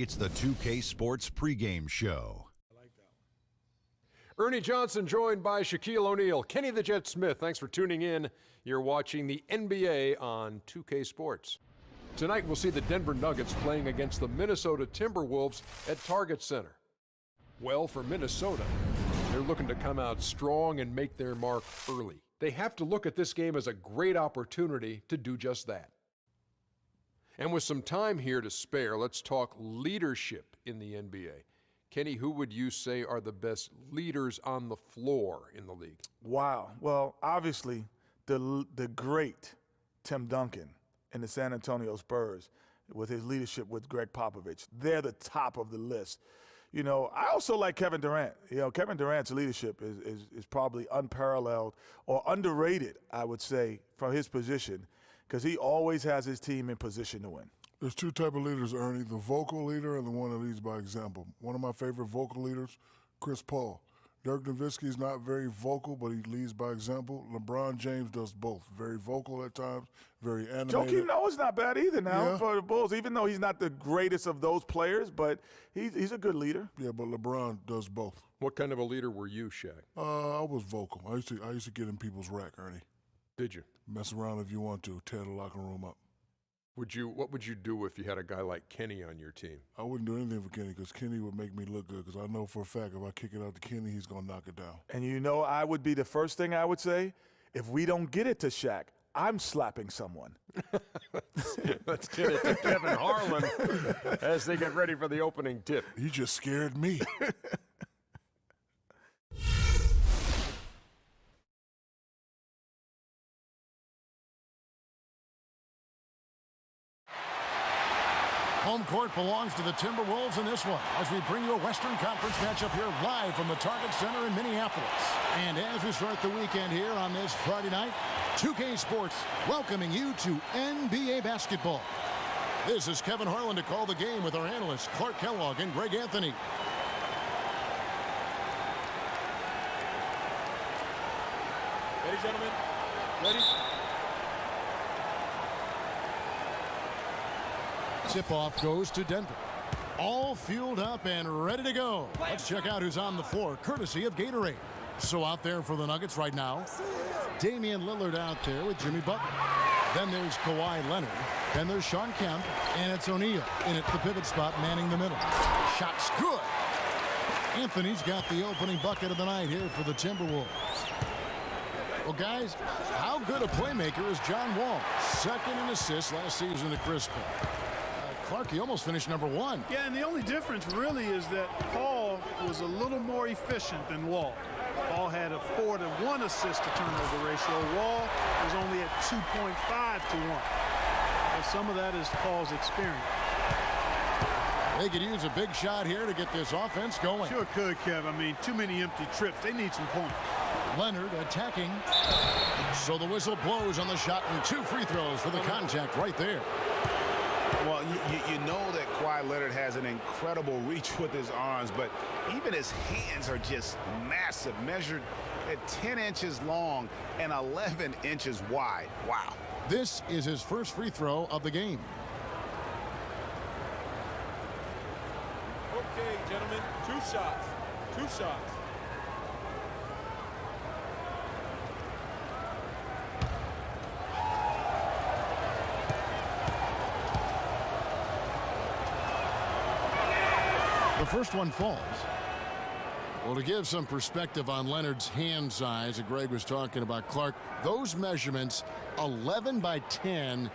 It's the 2K Sports pregame show. Ernie Johnson joined by Shaquille O'Neal. Kenny the Jet Smith, thanks for tuning in. You're watching the NBA on 2K Sports. Tonight we'll see the Denver Nuggets playing against the Minnesota Timberwolves at Target Center. Well, for Minnesota, they're looking to come out strong and make their mark early. They have to look at this game as a great opportunity to do just that. And with some time here to spare, let's talk leadership in the NBA. Kenny, who would you say are the best leaders on the floor in the league? Wow. Well, obviously, the great Tim Duncan in the San Antonio Spurs with his leadership with Greg Popovich. They're the top of the list. You know, I also like Kevin Durant. You know, Kevin Durant's leadership is probably unparalleled or underrated, I would say, from his position, because he always has his team in position to win. There's two type of leaders, Ernie, the vocal leader and the one that leads by example. One of my favorite vocal leaders, Chris Paul. Dirk Nowitzki is not very vocal, but he leads by example. LeBron James does both. Very vocal at times, very animated. Joakim Noah's not bad either now for the Bulls, even though he's not the greatest of those players, but he's a good leader. Yeah, but LeBron does both. What kind of a leader were you, Shaq? I was vocal. I used to get in people's rack, Ernie. Did you? Mess around if you want to. Tear the locker room up. What would you do if you had a guy like Kenny on your team? I wouldn't do anything for Kenny because Kenny would make me look good because I know for a fact if I kick it out to Kenny, he's going to knock it down. And you know, I would be the first thing I would say, if we don't get it to Shaq, I'm slapping someone. Let's get it to Kevin Harlan as they get ready for the opening tip. You just scared me. Home court belongs to the Timberwolves in this one as we bring you a Western Conference matchup here live from the Target Center in Minneapolis. And as we start the weekend here on this Friday night, 2K Sports welcoming you to NBA basketball. This is Kevin Harlan to call the game with our analysts Clark Kellogg and Greg Anthony. Ready, gentlemen? Ready? Tip-off goes to Denver. All fueled up and ready to go. Let's check out who's on the floor, courtesy of Gatorade. So out there for the Nuggets right now, Damian Lillard out there with Jimmy Butler. Then there's Kawhi Leonard. Then there's Sean Kemp, and it's O'Neal in at the pivot spot, manning the middle. Shot's good. Anthony's got the opening bucket of the night here for the Timberwolves. Well, guys, how good a playmaker is John Wall? Second in assists last season to Chris Paul. Clark, he almost finished number one. Yeah, and the only difference really is that Paul was a little more efficient than Wall. Paul had a 4-to-1 assist to turnover ratio. Wall was only at 2.5-to-1. And some of that is Paul's experience. They could use a big shot here to get this offense going. Sure could, Kev. I mean, too many empty trips. They need some points. Leonard attacking. So the whistle blows on the shot and 2 free throws for the contact right there. Well, you know that Kawhi Leonard has an incredible reach with his arms, but even his hands are just massive, measured at 10 inches long and 11 inches wide. Wow. This is his first free throw of the game. Okay, gentlemen, 2 shots. 2 shots. The first one falls. Well, to give some perspective on Leonard's hand size that Greg was talking about, Clark, those measurements, 11 by 10,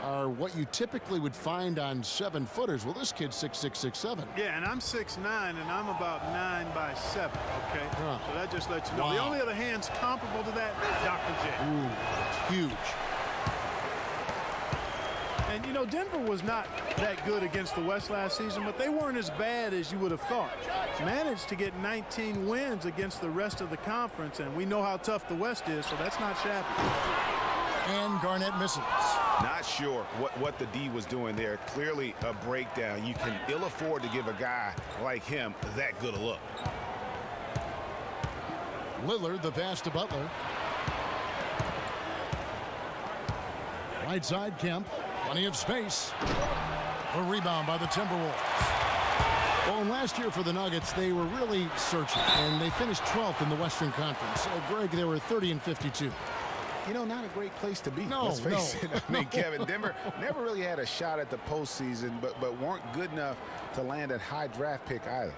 are what you typically would find on 7-footers. Well, this kid's 6'6", 6'7". Yeah, and I'm 6'9", and I'm about 9 by 7, okay? Huh. So that just lets you know. Wow. The only other hands comparable to that, Dr. J. Ooh, that's huge. And, you know, Denver was not that good against the West last season, but they weren't as bad as you would have thought. Managed to get 19 wins against the rest of the conference, and we know how tough the West is, so that's not shabby. And Garnett misses. Not sure what the D was doing there. Clearly a breakdown. You can ill afford to give a guy like him that good a look. Lillard, the pass to Butler. Right side, Kemp. Plenty of space. A rebound by the Timberwolves. Well, last year for the Nuggets, they were really searching, and they finished 12th in the Western Conference. So, Greg, they were 30-52. You know, not a great place to be. No, let's face it. I mean, Kevin, Denver never really had a shot at the postseason, but weren't good enough to land a high draft pick either.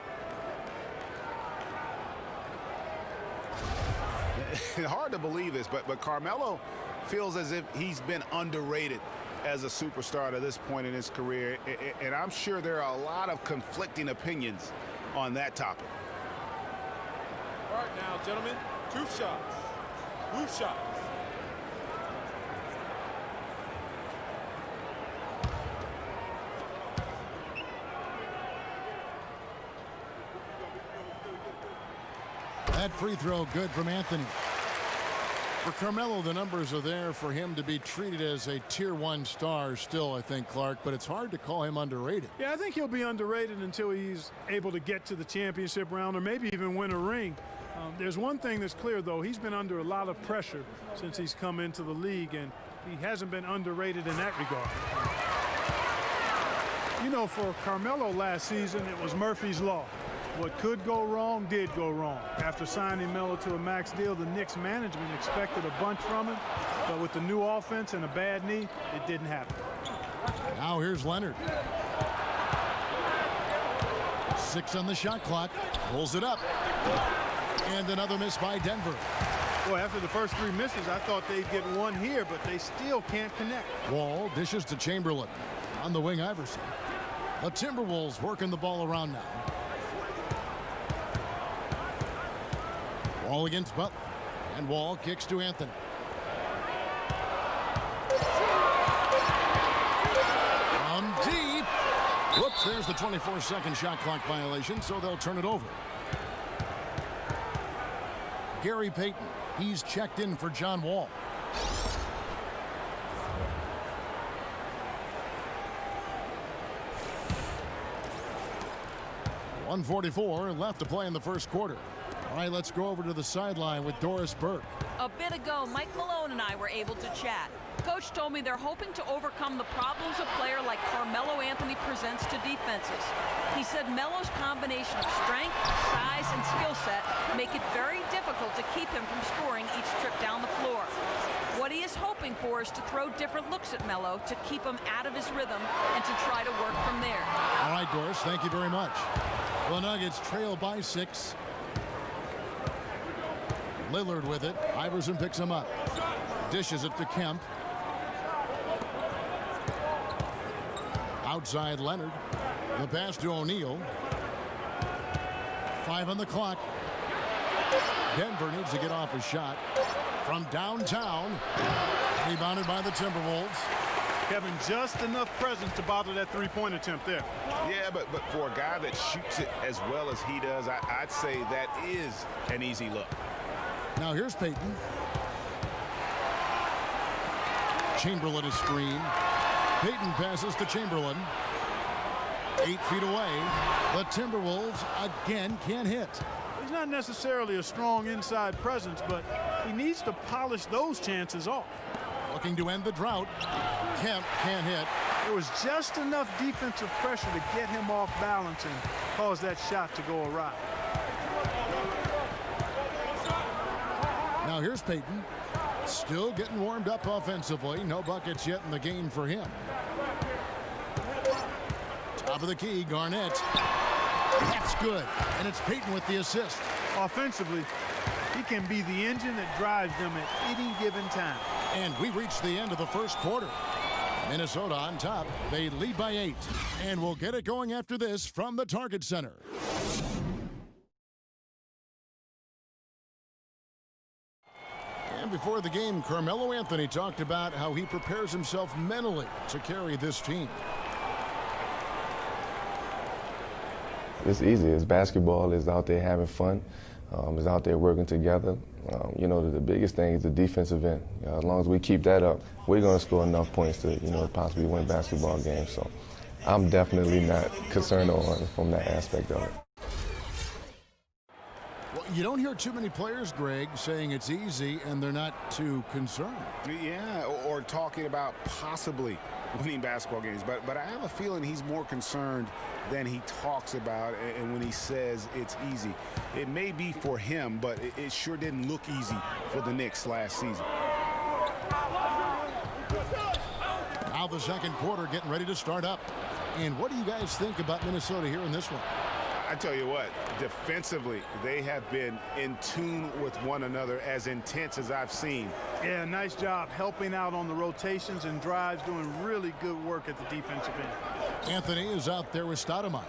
Hard to believe this, but Carmelo feels as if he's been underrated as a superstar to this point in his career, and I'm sure there are a lot of conflicting opinions on that topic. All right, now, gentlemen, 2 shots. 2 shots. That free throw good from Anthony. For Carmelo, the numbers are there for him to be treated as a Tier 1 star still, I think, Clark, but it's hard to call him underrated. Yeah, I think he'll be underrated until he's able to get to the championship round or maybe even win a ring. There's one thing that's clear, though. He's been under a lot of pressure since he's come into the league, and he hasn't been underrated in that regard. You know, for Carmelo last season, it was Murphy's Law. What could go wrong did go wrong. After signing Melo to a max deal, the Knicks management expected a bunch from him, but with the new offense and a bad knee, it didn't happen. Now here's Leonard. 6 on the shot clock. Pulls it up. And another miss by Denver. Boy, after the first 3 misses, I thought they'd get one here, but they still can't connect. Wall dishes to Chamberlain. On the wing, Iverson. The Timberwolves working the ball around now. Wall against Butler. And Wall kicks to Anthony. From deep. Whoops, there's the 24-second shot clock violation, so they'll turn it over. Gary Payton. He's checked in for John Wall. .144 left to play in the first quarter. All right, let's go over to the sideline with Doris Burke. A bit ago, Mike Malone and I were able to chat. Coach told me they're hoping to overcome the problems a player like Carmelo Anthony presents to defenses. He said Melo's combination of strength, size, and skill set make it very difficult to keep him from scoring each trip down the floor. What he is hoping for is to throw different looks at Melo to keep him out of his rhythm and to try to work from there. All right, Doris, thank you very much. The Nuggets trail by 6. Lillard with it. Iverson picks him up. Dishes it to Kemp. Outside Leonard. The pass to O'Neal. 5 on the clock. Denver needs to get off a shot from downtown. Rebounded by the Timberwolves. Kevin, just enough presence to bother that 3-point attempt there. Yeah, but for a guy that shoots it as well as he does, I'd say that is an easy look. Now here's Payton. Chamberlain is screen. Payton passes to Chamberlain. 8 feet away. The Timberwolves again can't hit. He's not necessarily a strong inside presence, but he needs to polish those chances off. Looking to end the drought. Kemp can't hit. There was just enough defensive pressure to get him off balance and cause that shot to go awry. Now here's Payton. Still getting warmed up offensively. No buckets yet in the game for him. Top of the key, Garnett. That's good. And it's Payton with the assist. Offensively, he can be the engine that drives them at any given time. And we reached the end of the first quarter. Minnesota on top. They lead by 8. And we'll get it going after this from the Target Center. And before the game, Carmelo Anthony talked about how he prepares himself mentally to carry this team. It's easy. It's basketball. It's out there having fun. It's out there working together. You know, the biggest thing is the defensive end. As long as we keep that up, we're going to score enough points to, possibly win basketball games. So I'm definitely not concerned from that aspect of it. Well, You don't hear too many players, Greg, saying it's easy and they're not too concerned. Yeah, or talking about possibly winning basketball games. But I have a feeling he's more concerned than he talks about, and when he says it's easy. It may be for him, but it sure didn't look easy for the Knicks last season. Now the second quarter getting ready to start up. And what do you guys think about Minnesota here in this one? I tell you what, defensively, they have been in tune with one another, as intense as I've seen. Yeah, nice job helping out on the rotations and drives, doing really good work at the defensive end. Anthony is out there with Stoudemire.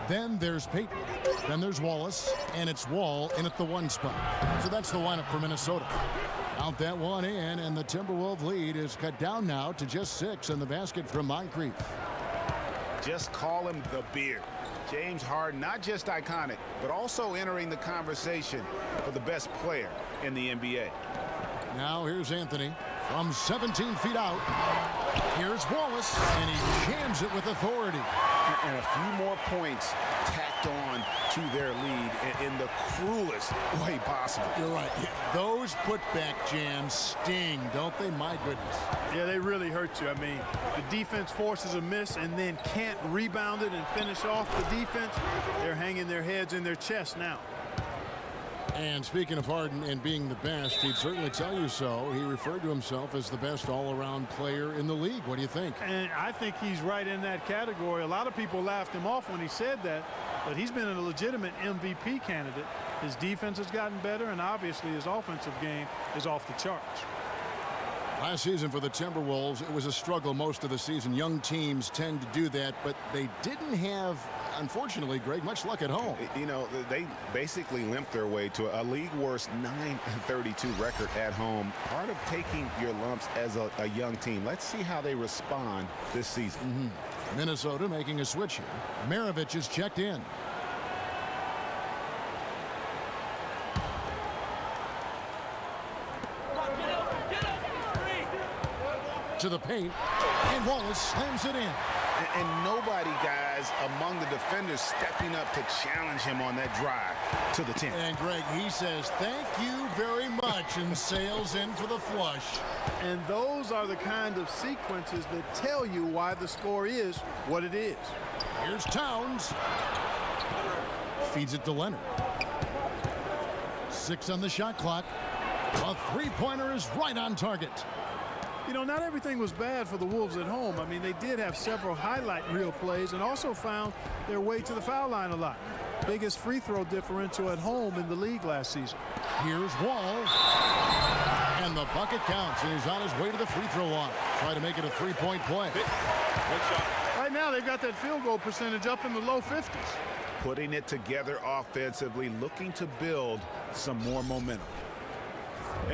Then there's Payton. Then there's Wallace, and it's Wall in at the 1 spot. So that's the lineup for Minnesota. Count that one in, and the Timberwolves lead is cut down now to just 6 in the basket from Moncrief. Just call him the Beard. James Harden, not just iconic, but also entering the conversation for the best player in the NBA. Now here's Anthony from 17 feet out. Here's Wallace, and he jams it with authority. And a few more points tacked on to their lead in the cruelest way possible. You're right. Those putback jams sting, don't they? My goodness. Yeah, they really hurt you. I mean, the defense forces a miss and then can't rebound it and finish off the defense. They're hanging their heads in their chest now. And speaking of Harden and being the best, he'd certainly tell you so. He referred to himself as the best all-around player in the league. What do you think? And I think he's right in that category. A lot of people laughed him off when he said that, but he's been a legitimate MVP candidate. His defense has gotten better, and obviously his offensive game is off the charts. Last season for the Timberwolves, it was a struggle most of the season. Young teams tend to do that, but they didn't have, unfortunately, Greg, much luck at home. You know, they basically limped their way to a league-worst 9-32 record at home. Part of taking your lumps as a young team. Let's see how they respond this season. Minnesota making a switch here. Maravich is checked in. To the paint, and Wallace slams it in. And nobody, guys, among the defenders stepping up to challenge him on that drive to the 10. And Greg, he says, thank you very much, and sails in for the flush. And those are the kind of sequences that tell you why the score is what it is. Here's Towns. Feeds it to Leonard. 6 on the shot clock. A three-pointer is right on target. You know, not everything was bad for the Wolves at home. I mean, they did have several highlight reel plays and also found their way to the foul line a lot. Biggest free throw differential at home in the league last season. Here's Wall. And the bucket counts, and he's on his way to the free throw line. Try to make it a three-point play. Right now, they've got that field goal percentage up in the low 50s. Putting it together offensively, looking to build some more momentum.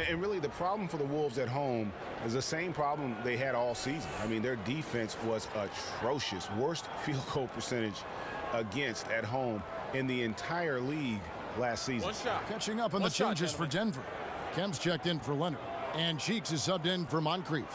And really, the problem for the Wolves at home is the same problem they had all season. I mean, their defense was atrocious. Worst field goal percentage against at home in the entire league last season. Catching up on the changes for Denver. Kemp's checked in for Leonard. And Cheeks is subbed in for Moncrief.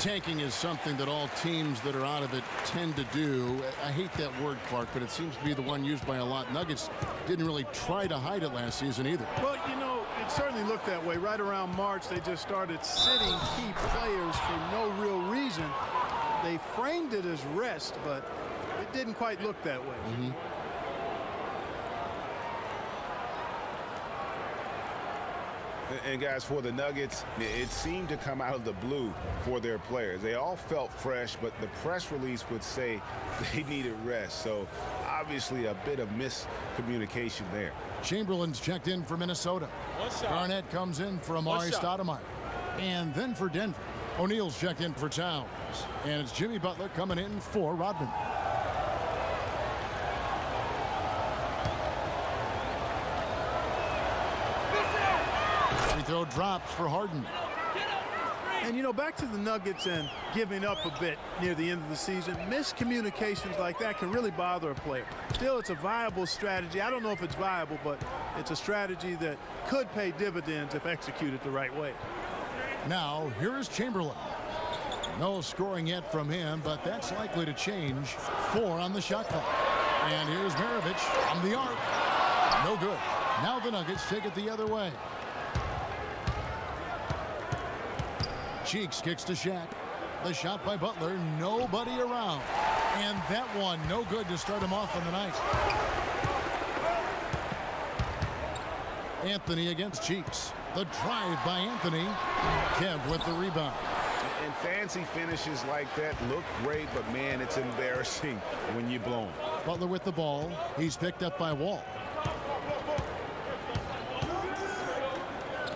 Tanking is something that all teams that are out of it tend to do. I hate that word, Clark, but it seems to be the one used by a lot. Nuggets didn't really try to hide it last season either. Well, you know, it certainly looked that way. Right around March, they just started sitting key players for no real reason. They framed it as rest, but it didn't quite look that way. And guys, for the Nuggets, it seemed to come out of the blue for their players. They all felt fresh, but the press release would say they needed rest. So obviously a bit of miscommunication there. Chamberlain's checked in for Minnesota. Garnett comes in for Amari Stoudemire. And then for Denver, O'Neal's checked in for Towns. And it's Jimmy Butler coming in for Rodman. Free throw drops for Harden. And, you know, back to the Nuggets and giving up a bit near the end of the season, miscommunications like that can really bother a player. Still, it's a viable strategy. I don't know if it's viable, but it's a strategy that could pay dividends if executed the right way. Now, here is Chamberlain. No scoring yet from him, but that's likely to change. 4 on the shot clock. And here's Maravich on the arc. No good. Now the Nuggets take it the other way. Cheeks kicks to Shaq. The shot by Butler, nobody around. And that one, no good to start him off on the night. Anthony against Cheeks. The drive by Anthony. Kev with the rebound. And fancy finishes like that look great, but man, it's embarrassing when you blow them. Butler with the ball. He's picked up by Wall.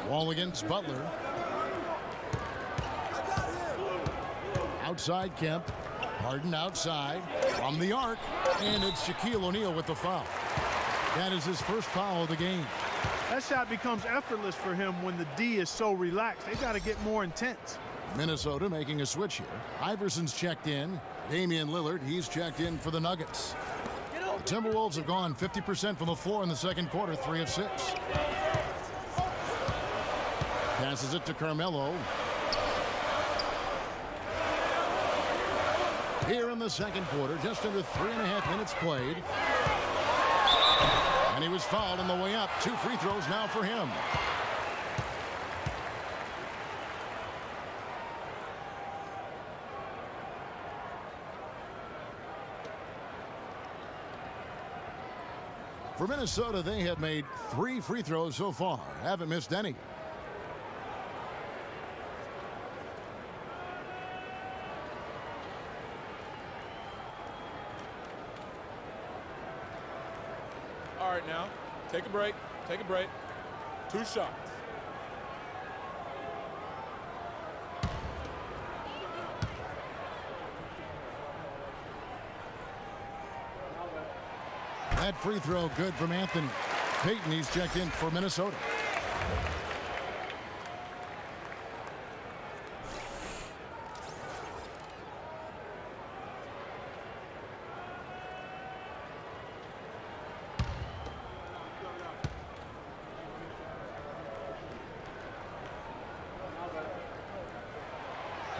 Wall against Butler. Outside Kemp. Harden outside from the arc. And it's Shaquille O'Neal with the foul. That is his first foul of the game. That shot becomes effortless for him when the D is so relaxed. They got to get more intense. Minnesota making a switch here. Iverson's checked in. Damian Lillard, he's checked in for the Nuggets. The Timberwolves have gone 50% from the floor in the second quarter, 3 of 6. Passes it to Carmelo. Here in the second quarter, just under 3.5 minutes played. And he was fouled on the way up. 2 free throws now for him. For Minnesota, they have made 3 free throws so far. Haven't missed any. All right, now, take a break. Take a break. 2 shots. That free throw good from Anthony. Payton, he's checked in for Minnesota.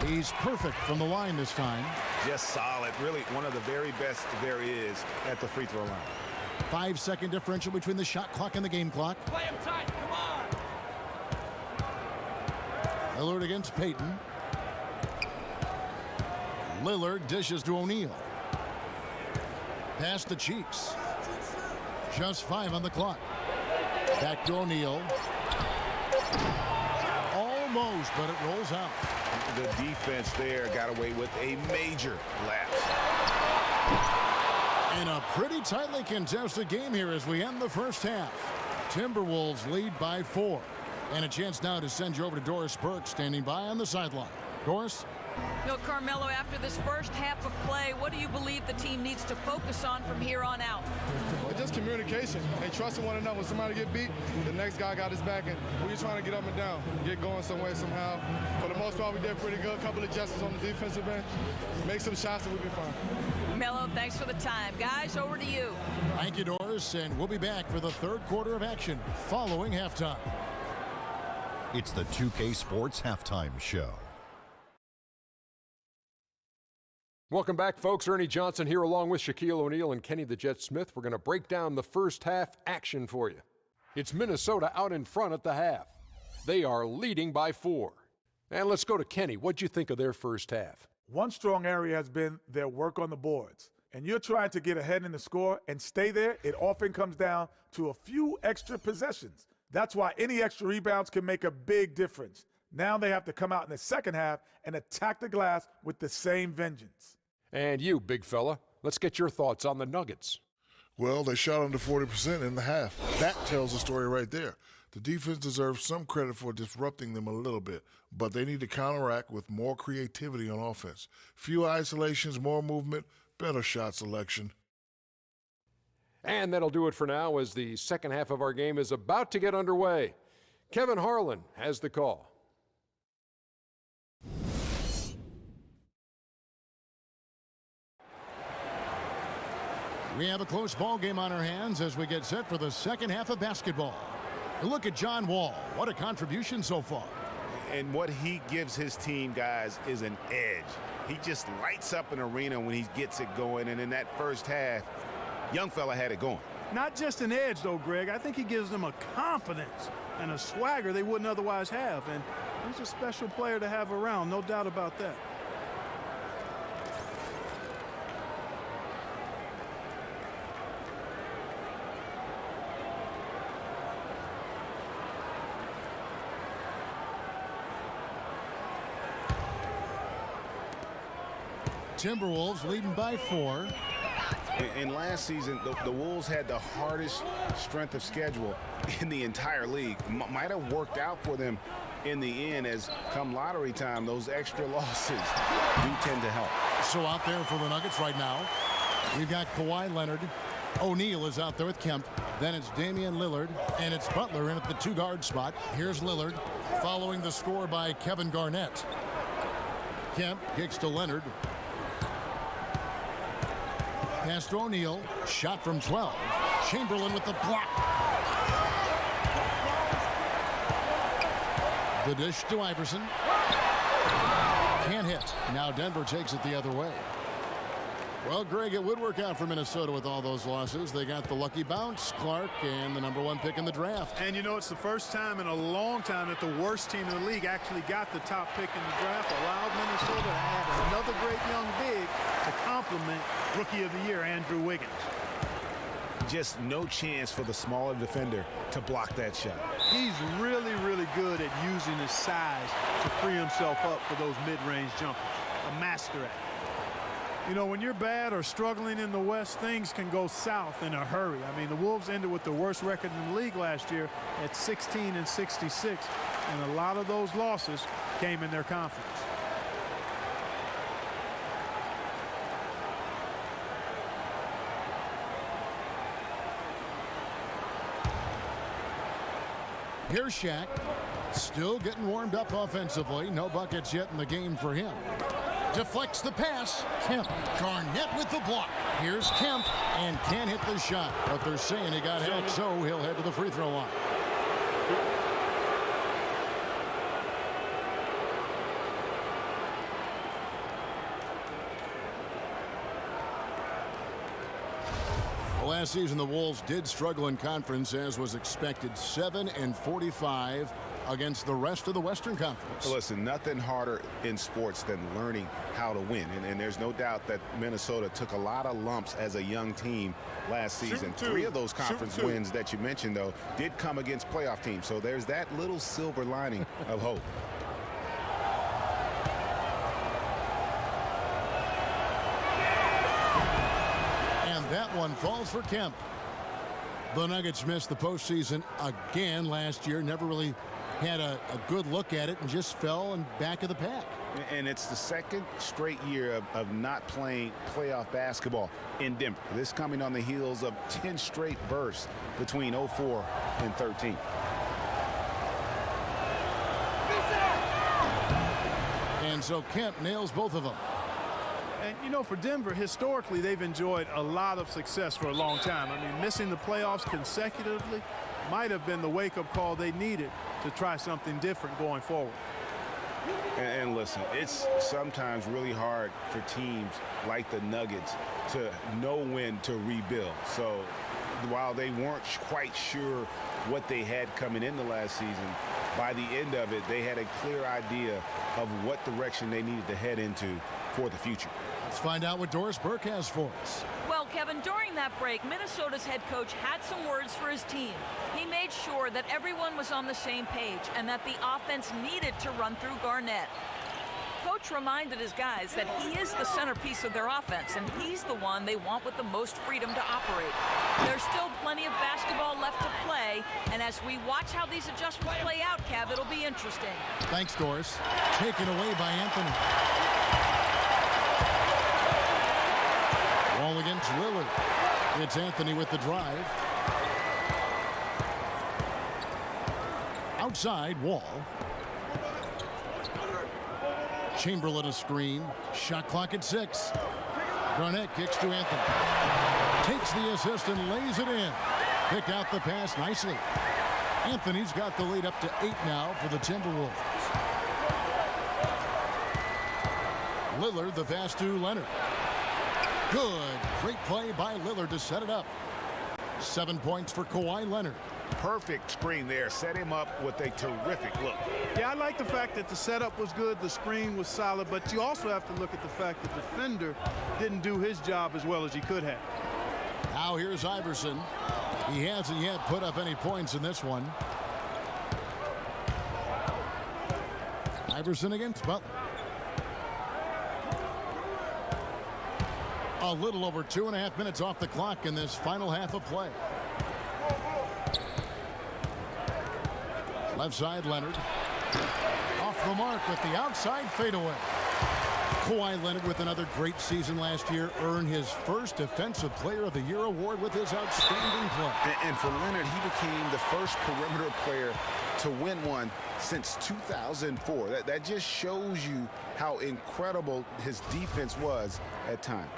He's perfect from the line this time. Just solid. Really one of the very best there is at the free throw line. 5-second differential between the shot clock and the game clock. Play him tight. Come on. Lillard against Payton. Lillard dishes to O'Neal. Pass to Cheeks. Just 5 on the clock. Back to O'Neal. Almost, but it rolls out. The defense there got away with a major lapse. In a pretty tightly contested game here as we end the first half. Timberwolves lead by 4. And a chance now to send you over to Doris Burke standing by on the sideline. Doris? You know, Carmelo, after this first half of play, what do you believe the team needs to focus on from here on out? Well, just communication. They trust one another. When somebody get beat, the next guy got his back, and we're trying to get up and down, get going some way, somehow. For the most part, we did pretty good. A couple of adjustments on the defensive end. Make some shots, and we'll be fine. Melo, thanks for the time. Guys, over to you. Thank you, Doris, and we'll be back for the third quarter of action following halftime. It's the 2K Sports Halftime Show. Welcome back, folks. Ernie Johnson here along with Shaquille O'Neal and Kenny the Jet Smith. We're going to break down the first half action for you. It's Minnesota out in front at the half. They are leading by 4. And let's go to Kenny. What'd you think of their first half? One strong area has been their work on the boards. And you're trying to get ahead in the score and stay there. It often comes down to a few extra possessions. That's why any extra rebounds can make a big difference. Now they have to come out in the second half and attack the glass with the same vengeance. And you, big fella, let's get your thoughts on the Nuggets. Well, they shot under 40% in the half. That tells the story right there. The defense deserves some credit for disrupting them a little bit, but they need to counteract with more creativity on offense. Few isolations, more movement, better shot selection. And that'll do it for now as the second half of our game is about to get underway. Kevin Harlan has the call. We have a close ball game on our hands as we get set for the second half of basketball. Look at John Wall. What a contribution so far. And what he gives his team, guys, is an edge. He just lights up an arena when he gets it going. And in that first half, young fella had it going. Not just an edge, though, Greg. I think he gives them a confidence and a swagger they wouldn't otherwise have. And he's a special player to have around, no doubt about that. Timberwolves leading by 4. And last season, the Wolves had the hardest strength of schedule in the entire league. Might have worked out for them in the end, as come lottery time, those extra losses do tend to help. So out there for the Nuggets right now, we've got Kawhi Leonard. O'Neal is out there with Kemp. Then it's Damian Lillard, and it's Butler in at the 2-guard spot. Here's Lillard, following the score by Kevin Garnett. Kemp kicks to Leonard. Pass to O'Neal. Shot from 12. Chamberlain with the block. The dish to Iverson. Can't hit. Now Denver takes it the other way. Well, Greg, it would work out for Minnesota with all those losses. They got the lucky bounce, Clark, and the #1 pick in the draft. And, you know, it's the first time in a long time that the worst team in the league actually got the top pick in the draft, allowed Minnesota to add another great young big to complement Rookie of the Year, Andrew Wiggins. Just no chance for the smaller defender to block that shot. He's really, really good at using his size to free himself up for those mid-range jumpers. A master at it. You know, when you're bad or struggling in the West, things can go south in a hurry. I mean, the Wolves ended with the worst record in the league last year at 16-66, and a lot of those losses came in their conference. Here's Shaq, still getting warmed up offensively. No buckets yet in the game for him. Deflects the pass. Kemp. Garnett with the block. Here's Kemp, and can't hit the shot. But they're saying he got hacked, so he'll head to the free throw line. Last season, the Wolves did struggle in conference, as was expected. 7-45 against the rest of the Western Conference. Listen, nothing harder in sports than learning how to win. And there's no doubt that Minnesota took a lot of lumps as a young team last season. 3 of those conference wins that you mentioned, though, did come against playoff teams. So there's that little silver lining of hope. That one falls for Kemp. The Nuggets missed the postseason again last year. Never really had a good look at it and just fell in back of the pack. And it's the second straight year of not playing playoff basketball in Denver. This coming on the heels of 10 straight bursts between 04 and 13. And so Kemp nails both of them. And, you know, for Denver, historically, they've enjoyed a lot of success for a long time. I mean, missing the playoffs consecutively might have been the wake-up call they needed to try something different going forward. And listen, it's sometimes really hard for teams like the Nuggets to know when to rebuild. So while they weren't quite sure what they had coming into last season, by the end of it, they had a clear idea of what direction they needed to head into for the future. Let's find out what Doris Burke has for us. Well, Kevin, during that break, Minnesota's head coach had some words for his team. He made sure that everyone was on the same page and that the offense needed to run through Garnett. Coach reminded his guys that he is the centerpiece of their offense, and he's the one they want with the most freedom to operate. There's still plenty of basketball left to play, and as we watch how these adjustments play out, Kev, it'll be interesting. Thanks, Doris. Taken away by Anthony. Ball against Lillard. It's Anthony with the drive. Outside, Wall. Chamberlain a screen. Shot clock at 6. Garnett kicks to Anthony. Takes the assist and lays it in. Pick out the pass nicely. Anthony's got the lead up to 8 now for the Timberwolves. Lillard, the pass to Leonard. Good. Great play by Lillard to set it up. 7 points for Kawhi Leonard. Perfect screen there. Set him up with a terrific look. Yeah, I like the fact that the setup was good, the screen was solid, but you also have to look at the fact that the defender didn't do his job as well as he could have. Now here's Iverson. He hasn't yet put up any points in this one. Iverson against Butler. A little over 2.5 minutes off the clock in this final half of play. Left side, Leonard. Off the mark with the outside fadeaway. Kawhi Leonard, with another great season last year, earned his first Defensive Player of the Year award with his outstanding play. And for Leonard, he became the first perimeter player to win one since 2004. That just shows you how incredible his defense was at times.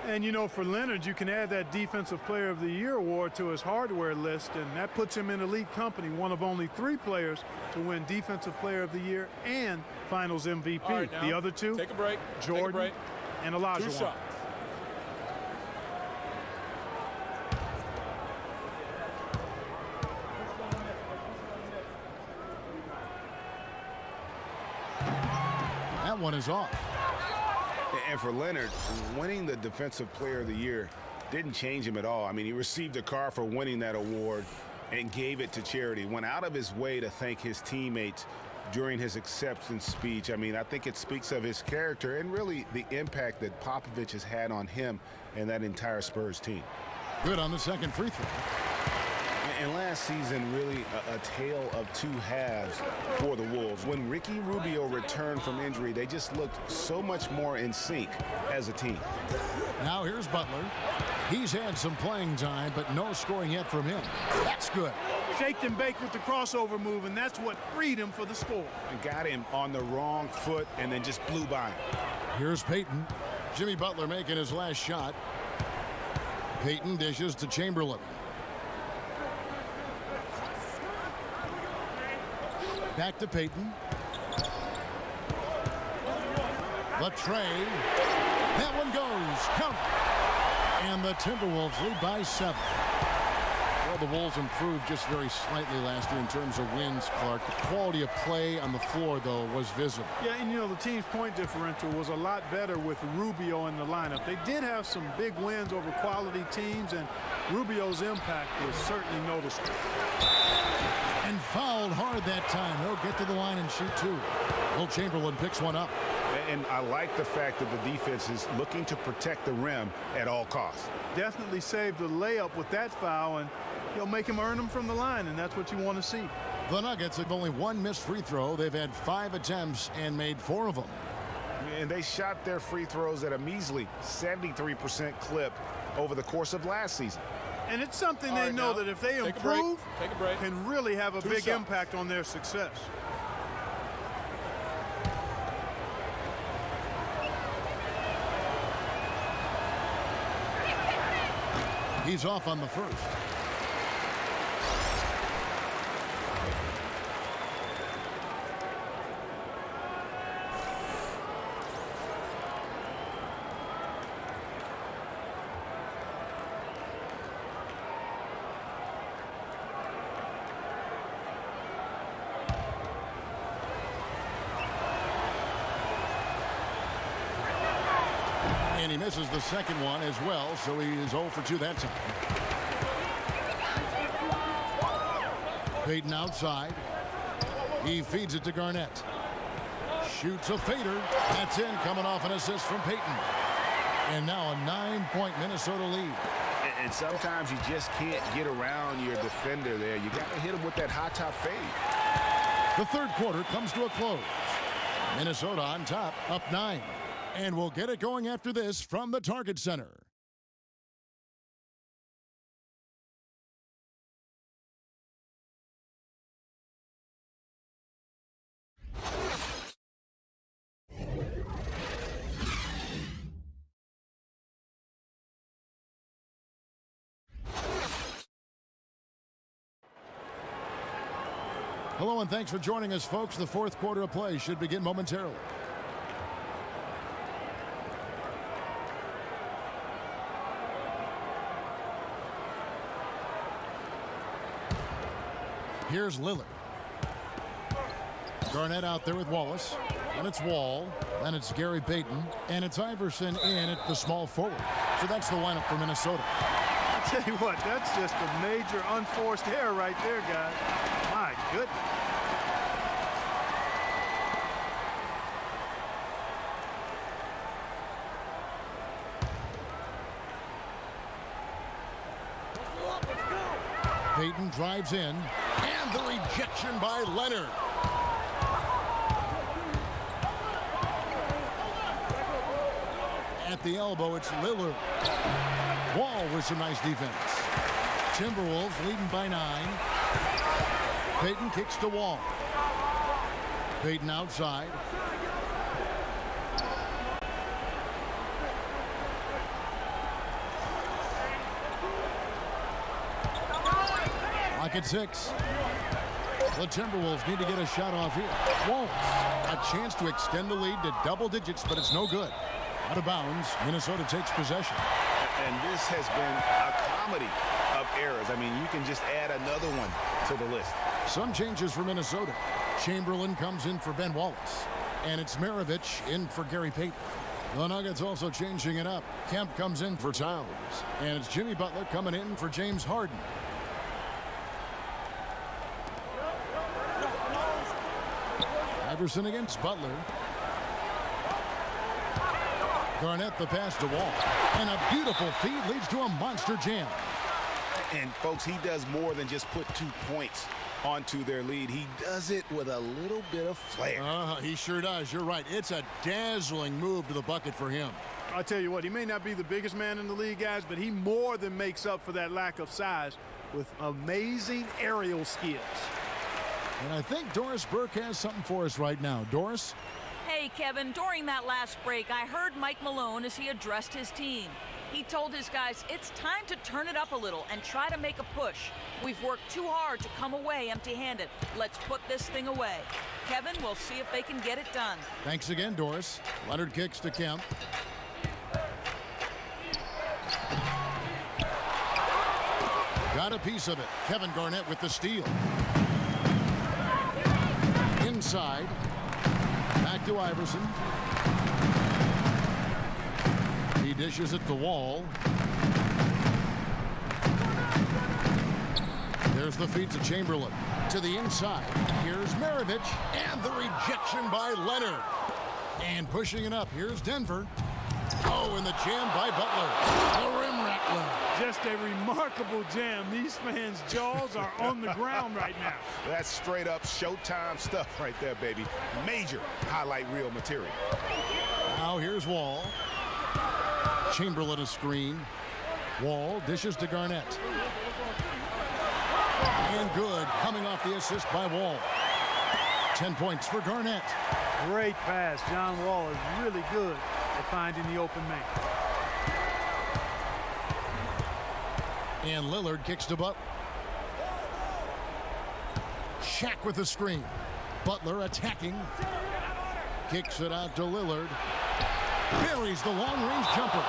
And, you know, for Leonard, you can add that Defensive Player of the Year award to his hardware list, and that puts him in elite company, one of only 3 players to win Defensive Player of the Year and Finals MVP. All right, now, the other 2, take a break. Jordan and Elijah. 2 shots. That one is off. And for Leonard, winning the Defensive Player of the Year didn't change him at all. I mean, he received a car for winning that award and gave it to charity. Went out of his way to thank his teammates during his acceptance speech. I mean, I think it speaks of his character and really the impact that Popovich has had on him and that entire Spurs team. Good on the second free throw. And last season, really a tale of 2 halves for the Wolves. When Ricky Rubio returned from injury, they just looked so much more in sync as a team. Now here's Butler. He's had some playing time, but no scoring yet from him. That's good. Shaked and baked with the crossover move, and that's what freed him for the score. And got him on the wrong foot and then just blew by him. Here's Payton. Jimmy Butler making his last shot. Payton dishes to Chamberlain. Back to Payton. The tray. That one goes. Count. And the Timberwolves lead by 7. Well, the Wolves improved just very slightly last year in terms of wins, Clark. The quality of play on the floor, though, was visible. Yeah, and you know, the team's point differential was a lot better with Rubio in the lineup. They did have some big wins over quality teams, and Rubio's impact was certainly noticeable. And fouled hard that time. He'll get to the line and shoot 2. Will Chamberlain picks one up. And I like the fact that the defense is looking to protect the rim at all costs. Definitely saved the layup with that foul, and he'll make him earn them from the line, and that's what you want to see. The Nuggets have only 1 missed free throw. They've had 5 attempts and made 4 of them. And they shot their free throws at a measly 73% clip over the course of last season. And it's something All they right, know now, that if they take improve, a break. can really have a 2 big shots. impact on their success. He's off on the first. And he misses the second one as well, so he is 0 for 2 that time. Payton outside. He feeds it to Garnett. Shoots a fader. That's in, coming off an assist from Payton. And now a 9-point Minnesota lead. And sometimes you just can't get around your defender there. You got to hit him with that high top fade. The third quarter comes to a close. Minnesota on top, up 9. And we'll get it going after this from the Target Center. Hello and thanks for joining us, folks. The fourth quarter of play should begin momentarily. Here's Lillard. Garnett out there with Wallace. And it's Wall. Then it's Gary Payton. And it's Iverson in at the small forward. So that's the lineup for Minnesota. I'll tell you what, that's just a major unforced error right there, guys. My goodness. Payton drives in. And the rejection by Leonard. At the elbow, it's Lillard. Wall with some nice defense. Timberwolves leading by 9. Payton kicks to Wall. Payton outside. Lock at 6. The Timberwolves need to get a shot off here. Won't. A chance to extend the lead to double digits, but it's no good. Out of bounds, Minnesota takes possession. And this has been a comedy of errors. I mean, you can just add another one to the list. Some changes for Minnesota. Chamberlain comes in for Ben Wallace. And it's Maravich in for Gary Payton. The Nuggets also changing it up. Kemp comes in for Towns. And it's Jimmy Butler coming in for James Harden. Iverson against Butler. Garnett the pass to Wall. And a beautiful feed leads to a monster jam. And folks, he does more than just put 2 points onto their lead. He does it with a little bit of flair. He sure does. You're right. It's a dazzling move to the bucket for him. I'll tell you what, he may not be the biggest man in the league, guys, but he more than makes up for that lack of size with amazing aerial skills. And I think Doris Burke has something for us right now. Doris? Hey, Kevin, during that last break, I heard Mike Malone as he addressed his team. He told his guys it's time to turn it up a little and try to make a push. We've worked too hard to come away empty-handed. Let's put this thing away. Kevin, we'll see if they can get it done. Thanks again, Doris. Leonard kicks to Kemp. Got a piece of it. Kevin Garnett with the steal. Inside. Back to Iverson. He dishes it to Wall. There's the feed to Chamberlain. To the inside. Here's Maravich. And the rejection by Leonard. And pushing it up. Here's Denver. Oh, and the jam by Butler. The rim rattler. Just a remarkable jam. These fans' jaws are on the ground right now. That's straight up Showtime stuff right there, baby. Major highlight reel material. Now here's Wall. Chamberlain a screen. Wall dishes to Garnett. And good, coming off the assist by Wall. 10 points for Garnett. Great pass. John Wall is really good at finding the open man. And Lillard kicks to Butler. Shaq with the screen. Butler attacking. Kicks it out to Lillard. Buries the long-range jumper.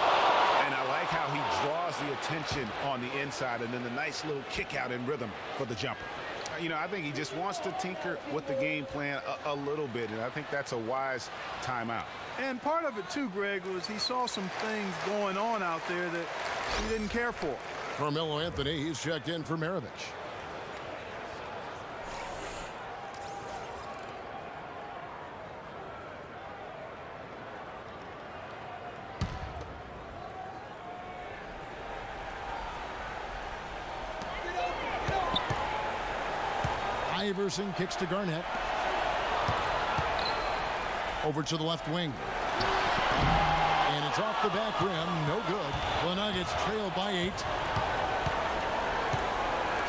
And I like how he draws the attention on the inside and then the nice little kick out in rhythm for the jumper. You know, I think he just wants to tinker with the game plan a little bit, and I think that's a wise timeout. And part of it, too, Greg, was he saw some things going on out there that he didn't care for. Carmelo Anthony, he's checked in for Maravich. Iverson kicks to Garnett. Over to the left wing. And it's off the back rim. No good. The Nuggets trail by 8.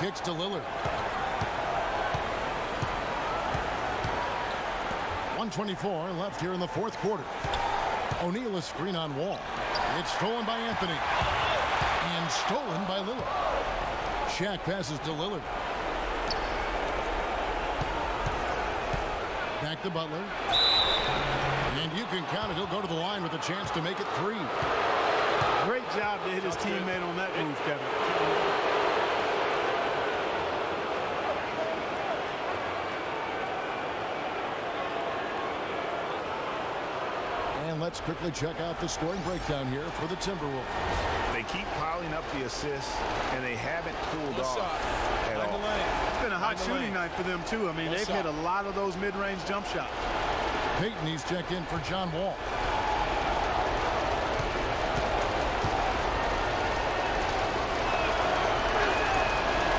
Kicks to Lillard. 1:24 left here in the fourth quarter. O'Neal a screen on Wall. It's stolen by Anthony. And stolen by Lillard. Shaq passes to Lillard. Back to Butler. And you can count it. He'll go to the line with a chance to make it 3. Great job to hit his teammate on that move, Kevin. And let's quickly check out the scoring breakdown here for the Timberwolves. They keep piling up the assists, and they haven't cooled off at all. It's been a hot shooting night for them, too. I mean, they've hit a lot of those mid-range jump shots. Payton, he's checked in for John Wall.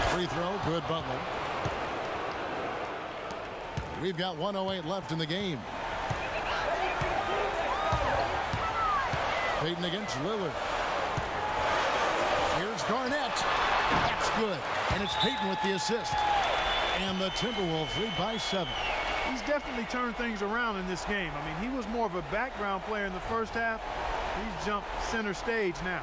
Free throw, good Butler. We've got 1:08 left in the game. Payton against Lillard. Here's Garnett. That's good. And it's Payton with the assist. And the Timberwolves lead by 7. He's definitely turned things around in this game. I mean, he was more of a background player in the first half. He's jumped center stage now.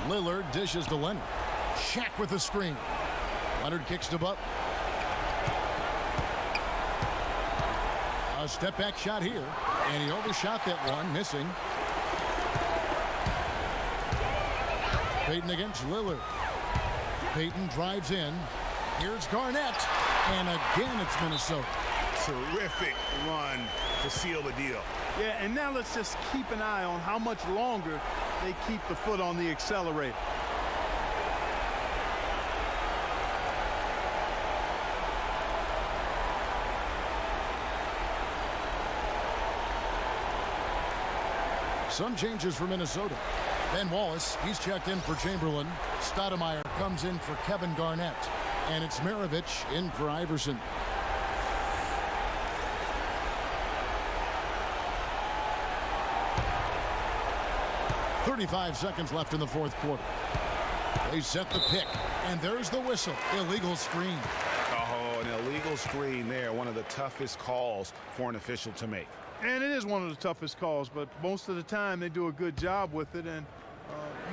Lillard dishes to Leonard. Shaq with the screen. Leonard kicks to Butler. A step back shot here, and he overshot that one, missing. Payton against Lillard. Payton drives in. Here's Garnett, and again it's Minnesota. Terrific run to seal the deal. Yeah, and now let's just keep an eye on how much longer they keep the foot on the accelerator. Some changes for Minnesota. Ben Wallace, he's checked in for Chamberlain. Stoudemire comes in for Kevin Garnett. And it's Maravich in for Iverson. .35 seconds left in the fourth quarter. They set the pick, and there's the whistle. Illegal screen. Oh, an illegal screen there. One of the toughest calls for an official to make. And it is one of the toughest calls, but most of the time they do a good job with it, and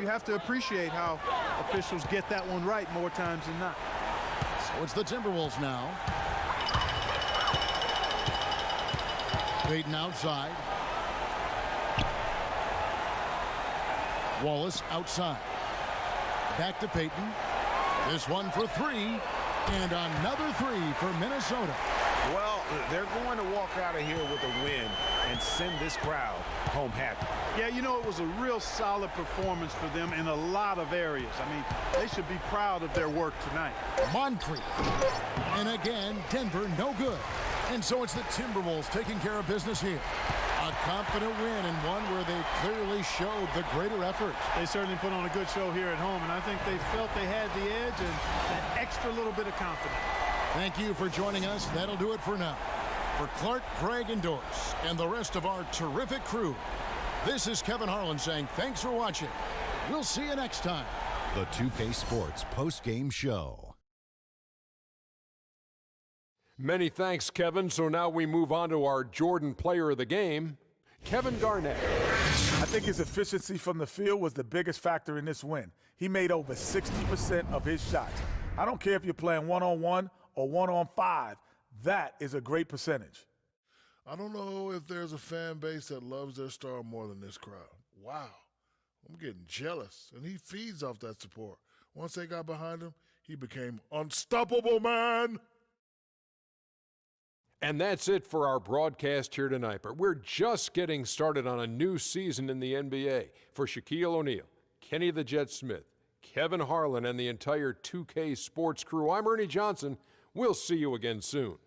you have to appreciate how officials get that one right more times than not. So it's the Timberwolves now. Payton outside. Wallace outside. Back to Payton. This one for 3. And another 3 for Minnesota. Well, they're going to walk out of here with a win and send this crowd home happy. Yeah, you know, it was a real solid performance for them in a lot of areas. I mean, they should be proud of their work tonight. Moncrief. And again, Denver no good. And so it's the Timberwolves taking care of business here. A confident win, and one where they clearly showed the greater effort. They certainly put on a good show here at home, and I think they felt they had the edge and that extra little bit of confidence. Thank you for joining us. That'll do it for now. For Clark, Craig, and Doris, and the rest of our terrific crew, this is Kevin Harlan saying thanks for watching. We'll see you next time. The 2K Sports post-game show. Many thanks, Kevin. So now we move on to our Jordan player of the game, Kevin Garnett. I think his efficiency from the field was the biggest factor in this win. He made over 60% of his shots. I don't care if you're playing one-on-one or one-on-5. That is a great percentage. I don't know if there's a fan base that loves their star more than this crowd. Wow. I'm getting jealous, and he feeds off that support. Once they got behind him, he became unstoppable, man. And that's it for our broadcast here tonight. But we're just getting started on a new season in the NBA. For Shaquille O'Neal, Kenny the Jet Smith, Kevin Harlan, and the entire 2K Sports crew, I'm Ernie Johnson. We'll see you again soon.